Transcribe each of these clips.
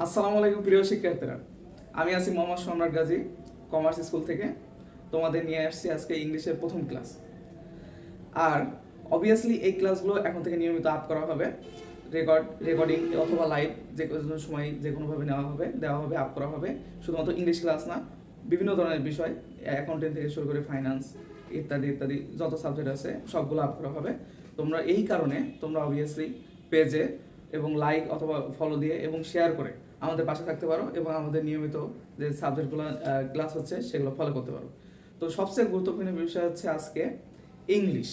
আসসালামু আলাইকুম প্রিয় শিক্ষার্থীরা, আমি আছি মোহাম্মদ সম্রাট গাজী, কমার্স স্কুল থেকে। তোমাদের নিয়ে আসছি আজকে ইংলিশের প্রথম ক্লাস। আর অবভিয়াসলি এই ক্লাসগুলো এখন থেকে নিয়মিত আপ করা হবে, রেকর্ডিং অথবা লাইভ যে কোনো সময় যে কোনোভাবে দেওয়া হবে, আপ করা হবে। শুধুমাত্র ইংলিশ ক্লাস না, বিভিন্ন ধরনের বিষয়, অ্যাকাউন্টিং থেকে শুরু করে ফাইন্যান্স ইত্যাদি ইত্যাদি যত সাবজেক্ট আছে সবগুলো আপ করা হবে। তোমরা অবভিয়াসলি পেজে এবং লাইক অথবা ফলো দিয়ে এবং শেয়ার করে আমাদের পাশে থাকতে পারো এবং আমাদের নিয়মিত যে সাবজেক্টগুলো ক্লাস হচ্ছে সেগুলো ফলো করতে পারো। তো সবচেয়ে গুরুত্বপূর্ণ বিষয় হচ্ছে আজকে ইংলিশ।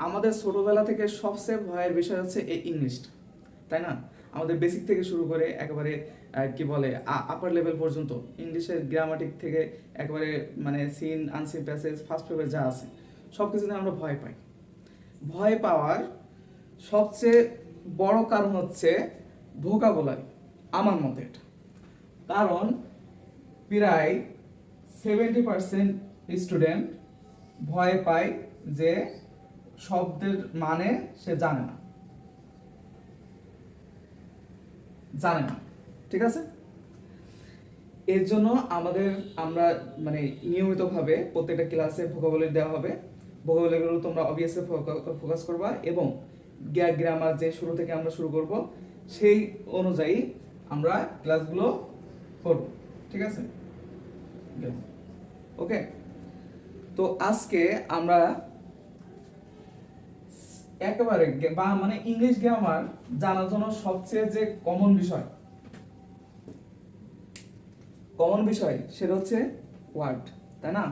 আমাদের ছোটোবেলা থেকে সবচেয়ে ভয়ের বিষয় হচ্ছে এই ইংলিশটা, তাই না? আমাদের বেসিক থেকে শুরু করে একেবারে কি বলে আপার লেভেল পর্যন্ত ইংলিশের গ্রামাটিক থেকে একেবারে মানে seen unseen passage first paper যা আছে সব কিছুতে আমরা ভয় পাই। ভয় পাওয়ার সবচেয়ে বড় কারণ হচ্ছে ভোকাবুলারি, আমার মতে এটা। কারণ প্রায় 70% স্টুডেন্ট ভয় পায় যে শব্দের মানে সে জানে না, ঠিক আছে? এর জন্য আমরা মানে নিয়মিতভাবে প্রত্যেকটা ক্লাসে ভোকাবুলারি দেওয়া হবে। ভোকাবুলারিগুলো তোমরা অবভিয়াসলি ফোকাস করবা এবং গ্রামার যে শুরু থেকে আমরা শুরু করব সেই অনুযায়ী আমরা ক্লাসগুলো করব, ঠিক আছে? ওকে, তো আজকে আমরা একেবারে মানে ইংলিশ গ্রামার জানার জন্য সবচেয়ে যে কমন বিষয় সেটা হচ্ছে ওয়ার্ড, তাই না?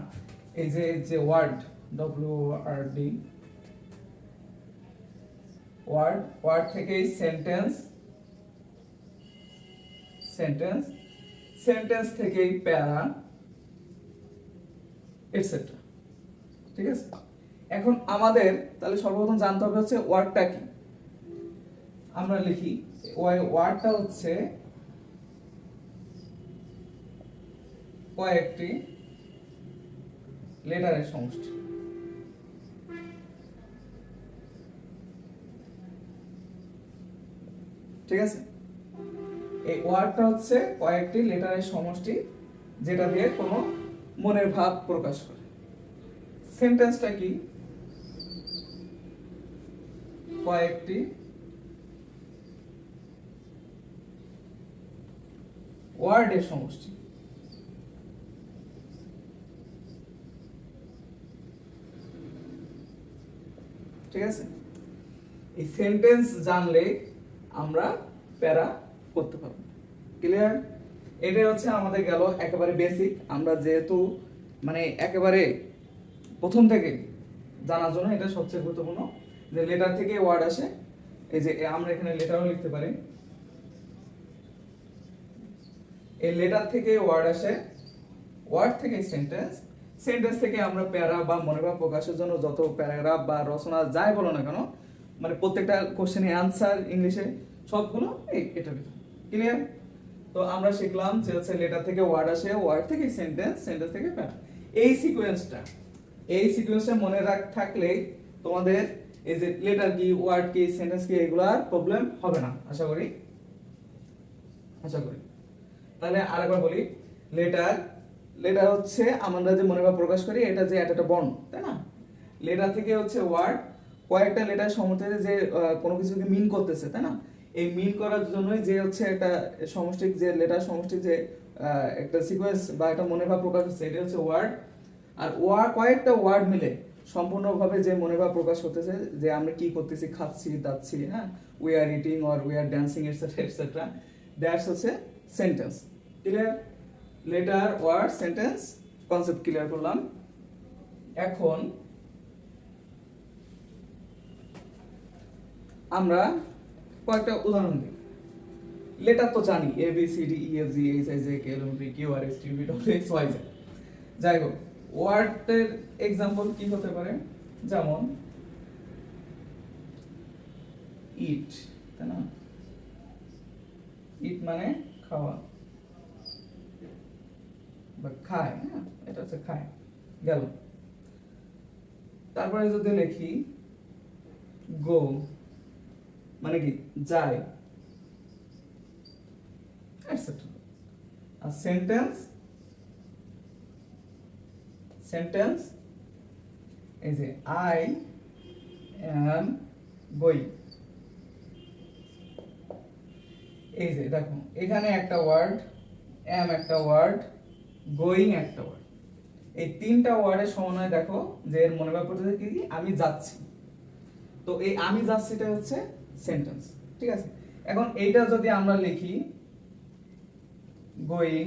এই যে ওয়ার্ড, WRD, ওয়ার্ড থেকে সেন্টেন্স থেকে প্যারা এটসেট্রা, ঠিক আছে? এখন আমাদের তাহলে সর্বপ্রথম জানতে হবে হচ্ছে ওয়ার্ডটা কি। আমরা লিখি ওয়ার্ডটা হচ্ছে কয়েকটি লেটারের সমষ্টি, ঠিক আছে? এই ওয়ার্ডটা হচ্ছে কয়েকটি লেটারের সমষ্টি যেটা দিয়ে কোনো মনের ভাব প্রকাশ করে। সেন্টেন্সটা কি? কয়েকটি ওয়ার্ডের সমষ্টি, ঠিক আছে? এই সেন্টেন্স জানলে আমরা প্যারা করতে পারবো। ক্লিয়ার? এটা হচ্ছে আমাদের গেল একেবারে বেসিক। আমরা যেহেতু মানে একেবারে প্রথম থেকে জানার জন্য এটা সবচেয়ে গুরুত্বপূর্ণ যে লেটার থেকে ওয়ার্ড আসে। এই যে আমরা এখানে লেটারও লিখতে পারি, এই লেটার থেকে ওয়ার্ড আসে, ওয়ার্ড থেকে সেন্টেন্স থেকে আমরা প্যারা বা মনোভাব প্রকাশের জন্য যত প্যারাগ্রাফ বা রচনা যাই বলো না কেন, মানে প্রত্যেকটা কোশ্চেনের অ্যান্সার ইংলিশে সবগুলো এটার ভিতরে। ক্লিয়ার? তো আমরা শিখলাম যে হচ্ছে লেটার থেকে ওয়ার্ড আসে, ওয়ার্ড থেকে সেন্টেন্স থেকে প্যারা। এই সিকোয়েন্সটা মনে থাকলেই তোমাদের এই যে লেটার কি, ওয়ার্ড কি, সেন্টেন্স কি, এগুলার প্রবলেম হবে না আশা করি। তাহলে আরেকবার বলি, লেটার হচ্ছে আমরা যে মনোভাব প্রকাশ করি, এটা যে একটা বর্ণ, তাই না? লেটার থেকে হচ্ছে ওয়ার্ড, কয়েকটা লেটার সমষ্টিতে যে কোনো কিছুকে মিন করতেছে, তাই না? এই মিন করার জন্যই যে হচ্ছে একটা সমষ্টি, যে লেটার সমষ্টি যে একটা সিকোয়েন্স বা একটা মনোভাব প্রকাশ হচ্ছে, এটা হচ্ছে ওয়ার্ড। আর কয়েকটা ওয়ার্ড মিলে সম্পূর্ণভাবে যে মনোভাব প্রকাশ করতেছে যে আমরা কি করতেছি, খাচ্ছি দাচ্ছি, হ্যাঁ, we are eating or we are dancing etcetera, that's হচ্ছে sentence. Clear? Letter, word, sentence concept clear করলাম। এখন আমরা কয়েকটা উদাহরণ দিই। লেটার তো জানি, ABCDEFGHIJKLMNOP QRSTUV XYZ। যাই হোক, ওয়ার্ডের এক্সাম্পল কি হতে পারে? যেমন ইট, তাই না? ইট মানে খাওয়া বা খায়, হ্যাঁ, এটা হচ্ছে খায়, গেল। তারপরে যদি লিখি গো, মানে কি যায়, এটসেট্রা। আর সেন্টেন্স, সেন্টেন্স এই যে আই অ্যাম গোয়িং, এই যে দেখো এখানে একটা ওয়ার্ড, অ্যাম একটা ওয়ার্ড, গোয়িং একটা ওয়ার্ড, এই তিনটা ওয়ার্ডের সমন্বয়ে দেখো যে এর মনোভাব করতেছে কি কি, আমি যাচ্ছি। তো এই আমি যাচ্ছিটা হচ্ছে সেন্টেন্স, ঠিক আছে। এখন এইটা যদি আমরা লিখি গোয়িং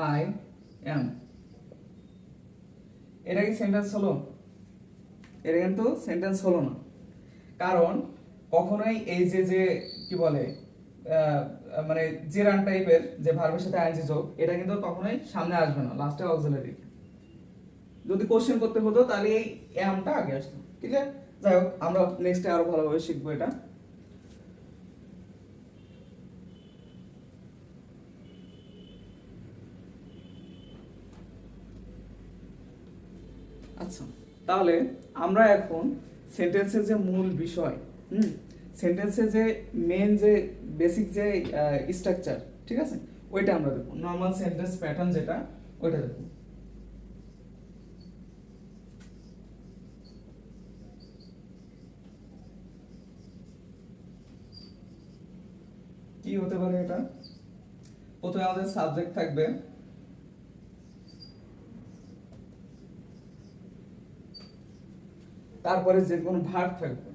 আই অ্যাম, এটা কি সেন্টেন্স হলো? এটা কিন্তু সেন্টেন্স হলো না, কারণ কখনোই এই যে যে কি বলে মানে জেরান টাইপের যে ভার্বের সাথে আইএনজি যোগ, এটা কিন্তু কখনোই সামনে আসবে না, লাস্টে অক্সিলারি। যদি কোশ্চেন করতে হতো তাহলে এই অ্যামটা আগে আসতো, ক্লিয়ার? যাই হোক, আমরা নেক্সটে আরো ভালোভাবে শিখবো এটা। আচ্ছা, তাহলে আমরা এখন সেন্টেন্সের যে মূল বিষয়, সেন্টেন্সের যে মেন যে বেসিক যে স্ট্রাকচার, ঠিক আছে, ওইটা আমরা দেখব। নর্মাল সেন্টেন্স প্যাটার্ন যেটা, ওইটা দেখব। কি হতে পারে এটা? প্রথমে আমাদের সাবজেক্ট থাকবে, তারপরে যে কোনো ভার্ব থাকবে,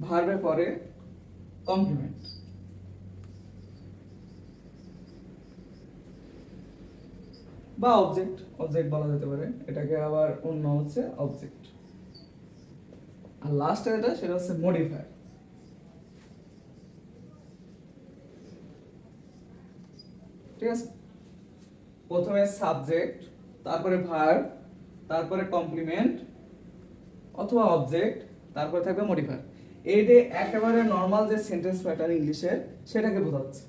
ভার্বের পরে কমপ্লিমেন্ট, বা অবজেক্ট, অবজেক্ট বলা যেতে পারে এটাকে, আবার অন্য হচ্ছে অবজেক্ট। আর লাস্টে যেটা, সেটা হচ্ছে মডিফায়ার। ঠিক আছে, প্রথমে সাবজেক্ট, তারপরে ভার্ব, তারপরে কমপ্লিমেন্ট অথবা অবজেক্ট, তারপরে থাকবে মডিফায়ার। এইটা একেবারে নর্মাল যে সেন্টেন্স প্যাটার্ন ইংলিশের, সেটাকে বোঝাচ্ছে।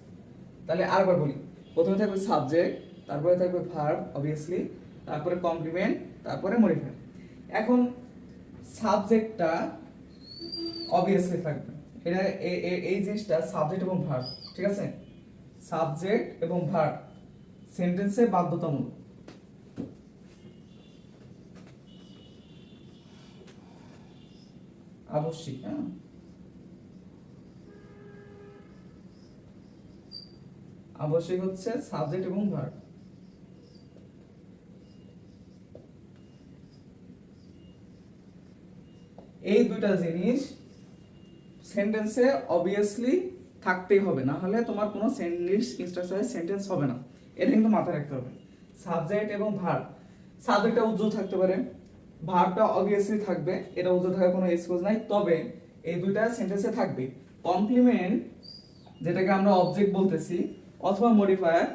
তাহলে আরেকবার বলি, প্রথমে থাকবে সাবজেক্ট, তারপরে থাকবে ভার্ব অবভিয়াসলি, তারপরে কমপ্লিমেন্ট, তারপরে মডিফায়ার। এখন সাবজেক্টটা অবভিয়াসলি থাকবে, এটা এই জিনিসটা সাবজেক্ট এবং ভার্ব, ঠিক আছে। সাবজেক্ট এবং ভার্ব সেন্টেন্সে বাধ্যতামূলক। আবশ্যিক, হ্যাঁ। আবশ্যিক হচ্ছে সাবজেক্ট এবং ভার্ব। এই দুইটা জিনিস সেন্টেন্সে অবভিয়াসলি থাকতেই হবে, না হলে তোমার কোনো ইংলিশ ইনস্ট্রাকচারে সেন্টেন্স হবে না। এটা কিন্তু মাথায় রাখতে হবে। সাবজেক্ট এবং ভার্ব, সাবজেক্টটা উজ্জ্বল থাকতে পারে, ভার্বটা অবভিয়াসলি থাকবে, এটা উজ্জ্বল থাকার কোনো এক্সকিউজ নাই, তবে এই দুইটা সেন্টেন্সে থাকবে। কমপ্লিমেন্ট, যেটাকে আমরা অবজেক্ট বলতেছি, অথবা মডিফায়ার,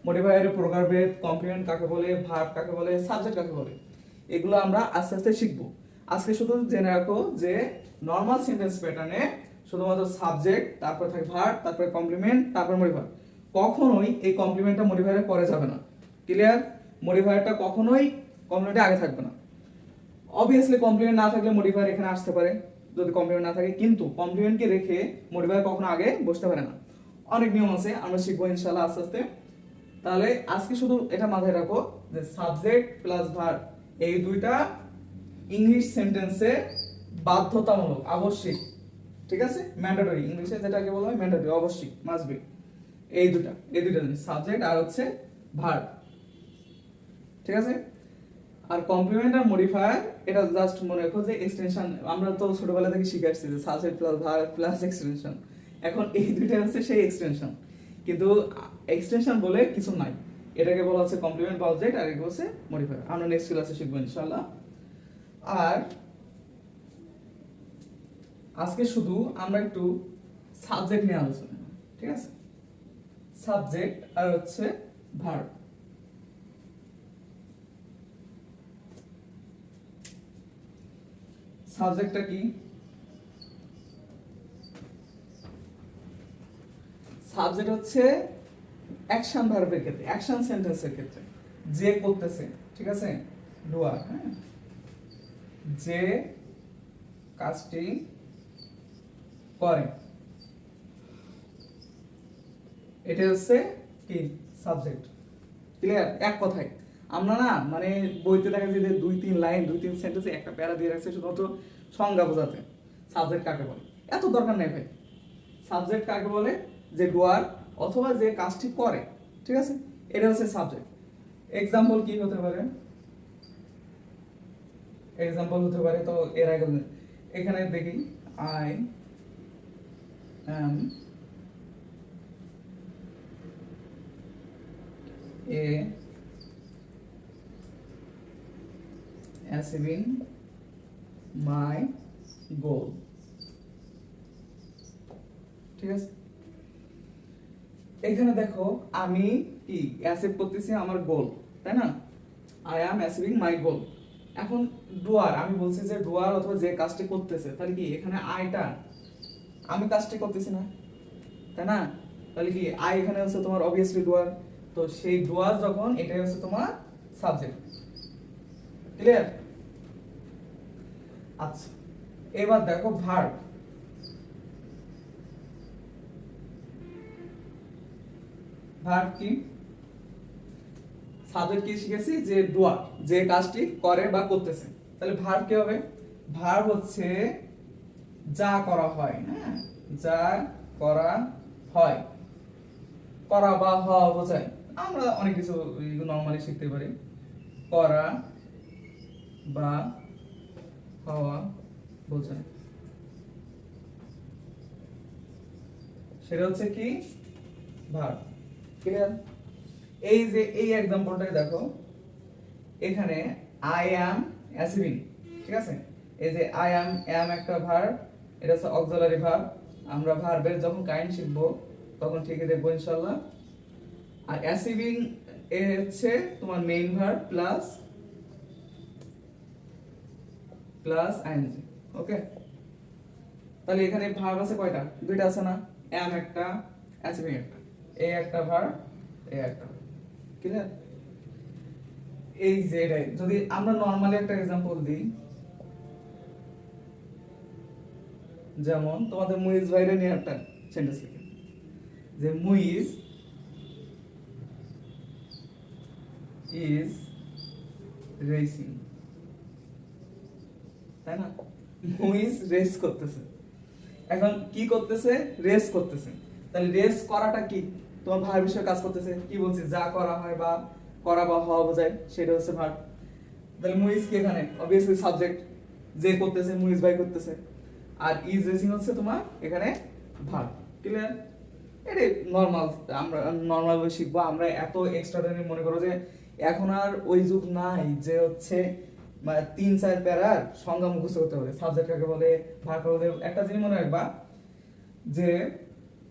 মডিফায়ারের প্রকারভেদ, কমপ্লিমেন্ট কাকে বলে, ভার্ব কাকে বলে, সাবজেক্ট কাকে বলে, এগুলো আমরা আস্তে আস্তে শিখবো। আজকে শুধু জেনে রাখো যে নর্মাল সেন্টেন্স প্যাটার্নে শুধুমাত্র সাবজেক্ট, তারপর থাকে ভার্ব, তারপরে কমপ্লিমেন্ট, তারপর মডিফায়ার। কখনোই এই কমপ্লিমেন্টটা মডিফায়ারের পরে যাবে না, ক্লিয়ার? মডিফায়ারটা কখনোই কমপ্লিমেন্টের আগে থাকবে না। অবভিয়াসলি কমপ্লিমেন্ট না থাকলে মডিফায়ার এখানে আসতে পারে, যদি কমপ্লিমেন্ট না থাকে, কিন্তু কমপ্লিমেন্টকে রেখে মডিফায়ার কখনো আগে বসতে পারে না। অনেক নিয়ম আছে, আমরা শিখবো ইনশাআল্লাহ আস্তে আস্তে। তাহলে আজকে শুধু এটা মাথায় রাখো যে সাবজেক্ট প্লাস ভার্ব, এই দুইটা ইংলিশ সেন্টেন্সে বাধ্যতামূলক, আবশ্যিক, ঠিক আছে। ম্যান্ডেটরি, ইংলিশে যেটাকে বলা হয় ম্যান্ডেটরি, আবশ্যিক, মাস্ট বি। এই দুইটা জিনিস, সাবজেক্ট আর হচ্ছে ভার্ব, ঠিক আছে। আর কমপ্লিমেন্ট আর মডিফায়ার, এটা জাস্ট মনে রাখো যে এক্সটেনশন, আমরা তো ছোটবেলা থেকে শিখে আসছি যে subject plus verb plus extension. এখন এই দুইটা হচ্ছে সেই এক্সটেনশন, কিন্তু এক্সটেনশন বলে কিছু নাই, এটাকে বলা হচ্ছে কমপ্লিমেন্ট বা অবজেক্ট, আর এটা হচ্ছে মডিফায়ার। আমরা নেক্সট ক্লাসে শিখবো ইনশাআল্লাহ। আর আজকে শুধু আমরা একটু সাবজেক্ট নিয়ে আলোচনা, ঠিক আছে। সাবজেক্ট আর হচ্ছে ভার্ব। সাবজেক্টটা কি? সাবজেক্ট হচ্ছে অ্যাকশন ভার্বের ক্ষেত্রে, অ্যাকশন সেন্টেন্সের ক্ষেত্রে যে করতেছে, ঠিক আছে, ডুয়ার, হ্যাঁ, যে কাজটি করে, এটা হচ্ছে কি সাবজেক্ট। ক্লিয়ার? এক কথায় আমরা না মানে বইতে দেখা যায় যে 2-3 লাইন 2-3 সেন্টেন্সে একটা প্যারা দিয়ে রাখছে শুধুমাত্র সংজ্ঞা বোঝাতে সাবজেক্ট কাকে বলে। এত দরকার নেই ভাই। সাবজেক্ট কাকে বলে? যে ডুয়ার অথবা যে কাজটি করে, ঠিক আছে, এটা হচ্ছে সাবজেক্ট। এক্সাম্পল কি হতে পারে? এক্সাম্পল হতে পারে, তো এর আগে এখানে দেখি I am A achieving my goal, ঠিক আছে। এখানে দেখো আমি কি অ্যাচিভ করতেছি আমার গোল, তাই না? আই অ্যাম অ্যাচিভিং মাই গোল। এখন ডুয়ার, আমি বলছি যে ডুয়ার অথবা যে কাজটি করতেছে, তাহলে কি এখানে আইটা আমি কাজটি করতেছি না, তাই না? তাহলে কি আই এখানে হচ্ছে তোমার অবভিয়াসলি ডুয়ার, তো সেই ডুয়ার যখন এটাই হচ্ছে তোমার সাবজেক্ট। ক্লিয়ার? আচ্ছা, এবার দেখো ভার্ব। ভার্ব কি? সাবজেক্ট কি শিখেছি? যে ডুয়ার, যে কাজটি করে বা করতেছে। তাহলে ভার্ব কি হবে? ভার্ব হচ্ছে যা করা হয়, হ্যাঁ, যা করা হয়, করা বা হওয়া বোঝায়। আমরা অনেক কিছু নরমালি শিখতে পারি। করা বা হওয়া বোঝায়, সেটা হচ্ছে কি ভার্ব। ক্লিয়ার? এই যে এই এক্সাম্পলটাকে দেখো, এখানে আই অ্যাম অ্যাচিভিং, ঠিক আছে। এই যে আই অ্যাম একটা ভার্ব, এটা হচ্ছে অক্সিলারি ভার্ব। আমরা ভার্বের যখন কাইন্ড শিখবো তখন ঠিকই দেখবো ইনশাআল্লাহ। আর অ্যাচিভিং এ হচ্ছে তোমার মেইন ভার্ব প্লাস আইএনজি। ওকে, তাহলে এখানে ভার্ব আছে কয়টা? দুইটা আছে না? অ্যাম একটা, অ্যাচিভিং একটা। এ একটা ভার্ব, এ একটা। ক্লিয়ার? এই যে এটাই যদি আমরা নরমালি একটা एग्जांपल দিই, যেমন তোমাদের মুইজ ভাইরে নিয়ে একটা সেন্টেন্স লিখে, যে মুইজ ইজ রেসিং, তাই না? মুইজ রেস করতেছে। এখন কি করতেছে? রেস করতেছে। তাহলে রেস করাটা কি? তোমার ভার্ব হিসেবে কাজ করতেছে। কি বলছি? যা করা হয় বা করা বা হওয়া বোঝায়, সেটা হচ্ছে ভার্ব। তাহলে মুইজ কি এখানে? অবভিয়াসলি সাবজেক্ট, যে করতেছে মুইজ ভাই করতেছে। আর ইজ রেসিং হচ্ছে তোমার এখানে ভার্ব। ক্লিয়ার? এটা নরমাল, আমরা নরমাল ভাবে শিখবো। আমরা এত এক্সট্রাঅর্ডিনারি মনে করো যে এখন আর ওই যুগ নাই যে হচ্ছে 3-4 প্যারার সংজ্ঞা মুখস্থ করতে হবে। সাবজেক্ট কাকে বলে, ভার্ব কাকে বলে। একটা জিনিস মনে রাখবা যে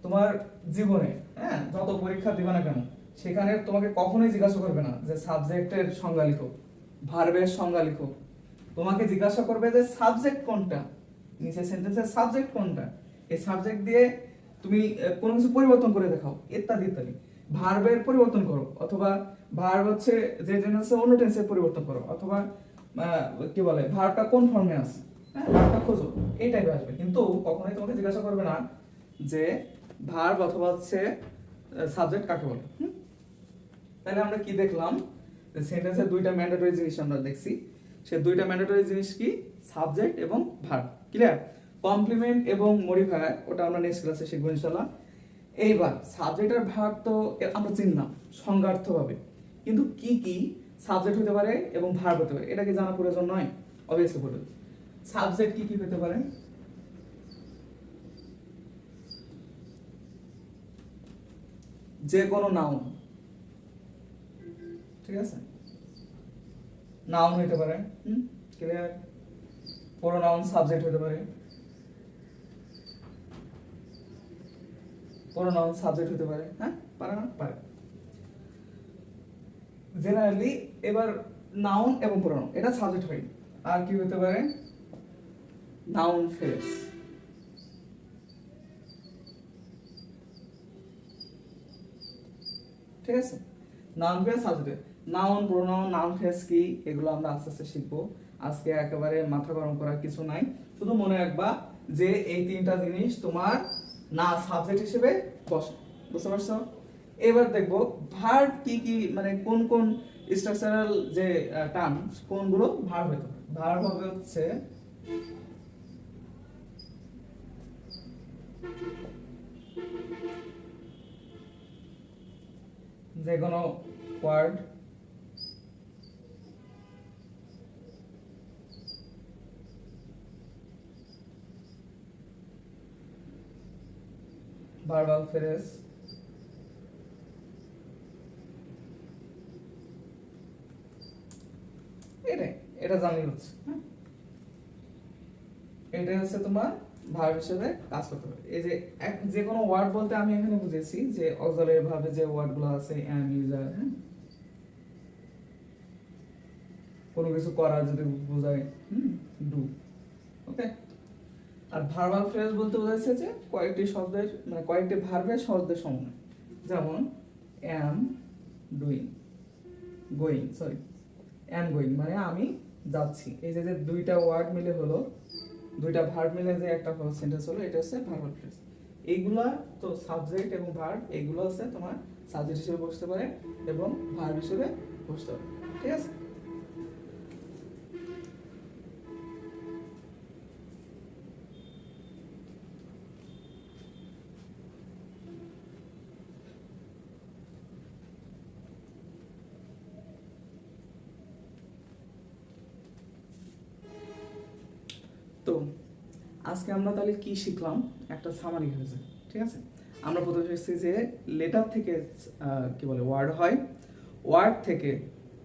তোমার জীবনে, হ্যাঁ, যত পরীক্ষা দিবা না কেন, সেখানে তোমাকে কখনোই জিজ্ঞাসা করবে না যে সাবজেক্টের সংজ্ঞা লিখো, ভার্বের সংজ্ঞা লিখো। তোমাকে জিজ্ঞাসা করবে যে সাবজেক্ট কোনটা, নিচে সেন্টেন্সের সাবজেক্ট কোনটা, এই সাবজেক্ট দিয়ে তুমি কোনো কিছু পরিবর্তন করে দেখাও, ইত্যাদি ইত্যাদি। ভার্বের পরিবর্তন করো, অথবা ভার্ব হচ্ছে যে টেন্সে অন্য টেন্সে পরিবর্তন করো, অথবা কি বলে ভার্বটা কোন ফর্মে আছে, হ্যাঁ, ভার্বটা খোঁজো। এই টাইপের আসবে, কিন্তু কখনোই তোমাকে জিজ্ঞাসা করবে না যে ভার্ব অথবা হচ্ছে সাবজেক্ট কাকে বলে। তাহলে আমরা কি দেখলাম? সেন্টেন্সের দুইটা ম্যান্ডেটরি জিনিস আমরা দেখছি। সে দুইটা ম্যান্ডেটরি জিনিস কি? সাবজেক্ট এবং ভার্ব। ক্লিয়ার? কমপ্লিমেন্ট এবং মডিফায়ার ওটা আমরা নেক্সট ক্লাসে শিখবো ইনশাআল্লাহ। এইবার সাবজেক্ট আর ভার্ব তো আমরা চিনলাম সংজ্ঞার্থভাবে, কিন্তু কি কি সাবজেক্ট হতে পারে এবং ভার্ব হতে পারে এটা কি জানা প্রয়োজন নয়? অবভিয়াসলি প্রয়োজন। সাবজেক্ট কি কি হতে পারে? যে কোনো নাউন, ঠিক আছে, নাউন হতে পারে। ক্লিয়ার? প্রোনাউন সাবজেক্ট হতে পারে, প্রোনাউন সাবজেক্ট হতে পারে, হ্যাঁ, পারে না? পারে। জেনারেলি এবার নাউন এবং প্রোনাউন এটা সাবজেক্ট হয়। আর কি হতে পারে? নাউন ফ্রেজ, ঠিক আছে। Noun phrase subject. Noun, pronoun, noun phrase কি এগুলো আমরা আস্তে আস্তে শিখবো। আজকে একেবারে মাথা গরম করার কিছু নাই, শুধু মনে রাখবা যে এই তিনটা জিনিস তোমার না সাবজেক্ট হিসেবে বসে, বুঝতে পারছো? এবার দেখবো ভার্ব কি কি, মানে কোন কোন স্ট্রাকচারাল যে টার্ম কোনগুলো ভার্ব হতে পারে। ভার্ব হবে হচ্ছে যে কোনো ওয়ার্ড ভার্বাল ফ্রেজ এটাই, এটা জানলেই হচ্ছে। এটা হচ্ছে তোমার ভার্ব হিসেবে কাজ করতে পারে। এই যে যে কোনো ওয়ার্ড বলতে আমি এখানে বুঝেছি যে অক্সিলারি ভাবে যে ওয়ার্ডগুলো আছে এম ইউজ আর, হ্যাঁ, কোনো কিছু করা যদি বোঝায় ডু, ওকে। আর ভার্বাল ফ্রেজ বলতে বোঝাচ্ছে যে কয়েকটি শব্দের, মানে কয়েকটি ভার্বের শব্দের সমন্বয়, যেমন am doing, going, sorry am going মানে আমি যাচ্ছি। এই যে দুইটা ওয়ার্ড মিলে হলো, দুইটা ভার্ব মিলে যে একটা সেন্টেন্স হলো, এটা হচ্ছে ভার্বাল ফ্রেজ। এইগুলা তো সাবজেক্ট এবং ভার্ব, এগুলো হচ্ছে তোমার সাবজেক্ট হিসেবে বসতে পারে এবং ভার্ব হিসেবে বসতে পারে, ঠিক আছে? তো আজকে আমরা তাহলে কি শিখলাম, একটা সামারি হয়েছে, ঠিক আছে? আমরা প্রথমে শিখছি যে লেটার থেকে কি বলে ওয়ার্ড হয়, ওয়ার্ড থেকে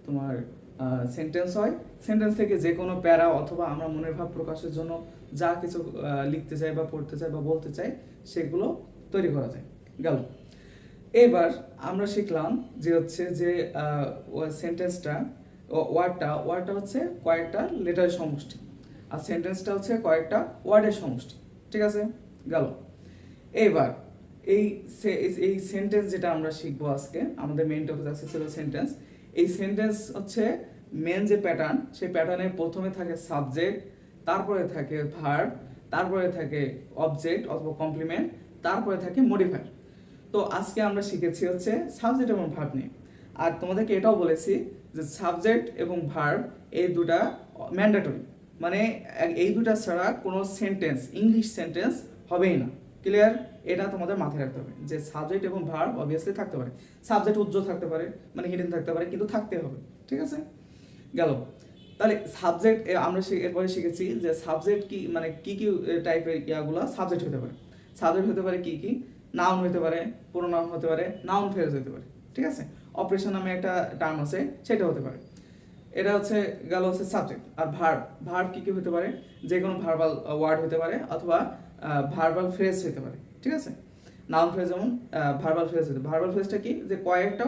তোমার সেন্টেন্স হয়, সেন্টেন্স থেকে যে কোনো প্যারা অথবা আমরা মনের ভাব প্রকাশের জন্য যা কিছু লিখতে চাই বা পড়তে চাই বা বলতে চাই সেগুলো তৈরি করা যায়, গেল। এবার আমরা শিখলাম যে হচ্ছে যে সেন্টেন্সটা, ওয়ার্ডটা হচ্ছে কয়েকটা লেটারের সমষ্টি, আর সেন্টেন্সটা হচ্ছে কয়েকটা ওয়ার্ডের সমষ্টি, ঠিক আছে, গেল। এইবার এই এই সেন্টেন্স যেটা আমরা শিখবো আজকে, আমাদের মেইন টপিক আছে ছিল সেন্টেন্স। এই সেন্টেন্স হচ্ছে মেন যে প্যাটার্ন, সেই প্যাটার্নের প্রথমে থাকে সাবজেক্ট, তারপরে থাকে ভার্ব, তারপরে থাকে অবজেক্ট অথবা কমপ্লিমেন্ট, তারপরে থাকে মডিফায়ার। তো আজকে আমরা শিখেছি হচ্ছে সাবজেক্ট এবং ভার্ব নিয়ে। আর তোমাদেরকে এটাও বলেছি যে সাবজেক্ট এবং ভার্ব এই দুটা ম্যান্ডেটরি, মানে এই দুটা ছাড়া কোনো সেন্টেন্স, ইংলিশ সেন্টেন্স হবেই না, ক্লিয়ার? এটা তোমাদের মাথায় রাখতে হবে যে সাবজেক্ট এবং ভার্ব অবভিয়াসলি থাকতে পারে, সাবজেক্ট উজ্জ্বল থাকতে পারে, মানে হিডেন থাকতে পারে, কিন্তু থাকতে হবে, ঠিক আছে, গেল। তাহলে সাবজেক্ট আমরা এরপরে শিখেছি যে সাবজেক্ট কি, মানে কি কি টাইপের ইয়াগুলো সাবজেক্ট হতে পারে। সাবজেক্ট হতে পারে কি কি, নাউন হতে পারে, প্রোনাউন হতে পারে, নাউন ফ্রেজ হতে পারে, ঠিক আছে। অপারেশন নামে একটা টার্ম আছে, সেটা হতে পারে। এটা হচ্ছে গেল হচ্ছে সাবজেক্ট। আর ভার্ব, ভার্ব কি কি হতে পারে, যে কোনো ভার্বাল ওয়ার্ড হতে পারে অথবা ভার্বাল ফ্রেজ হতে পারে, ঠিক আছে। নাউন ফ্রেজ যেমন ভার্বাল ফ্রেজ হতে, ভার্বাল ফ্রেজটা কি, যে কয়েকটা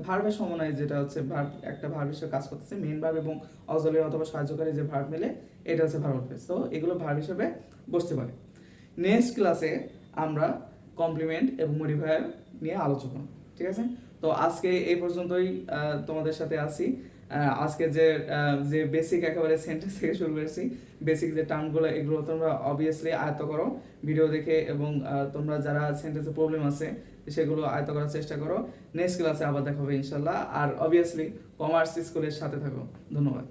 ভার্বের সমন্বয়ে, যেটা হচ্ছে ভার্ব, একটা ভার্ব হিসেবে কাজ করতেছে, মেইন ভার্ব এবং অক্সিলারি অথবা সাহায্যকারী যে ভার্ব মিলে, এটা হচ্ছে ভার্বাল ফ্রেজ। তো এগুলো ভার্ব হিসেবে বসতে পারে। নেক্সট ক্লাসে আমরা কমপ্লিমেন্ট এবং মডিফায়ার নিয়ে আলোচনা করব, ঠিক আছে। তো আজকে এই পর্যন্তই তোমাদের সাথে আসি। আজকে যে বেসিক একেবারে সেন্টেন্স থেকে শুরু করেছি, বেসিক যে টার্মগুলো, এগুলো তোমরা অবভিয়াসলি আয়ত্ত করো ভিডিও দেখে, এবং তোমরা যারা সেন্টেন্সে প্রবলেম আছে সেগুলো আয়ত্ত করার চেষ্টা করো। নেক্সট ক্লাসে আবার দেখা হবে ইনশাল্লাহ। আর অবভিয়াসলি কমার্স স্কুলের সাথে থাকো। ধন্যবাদ।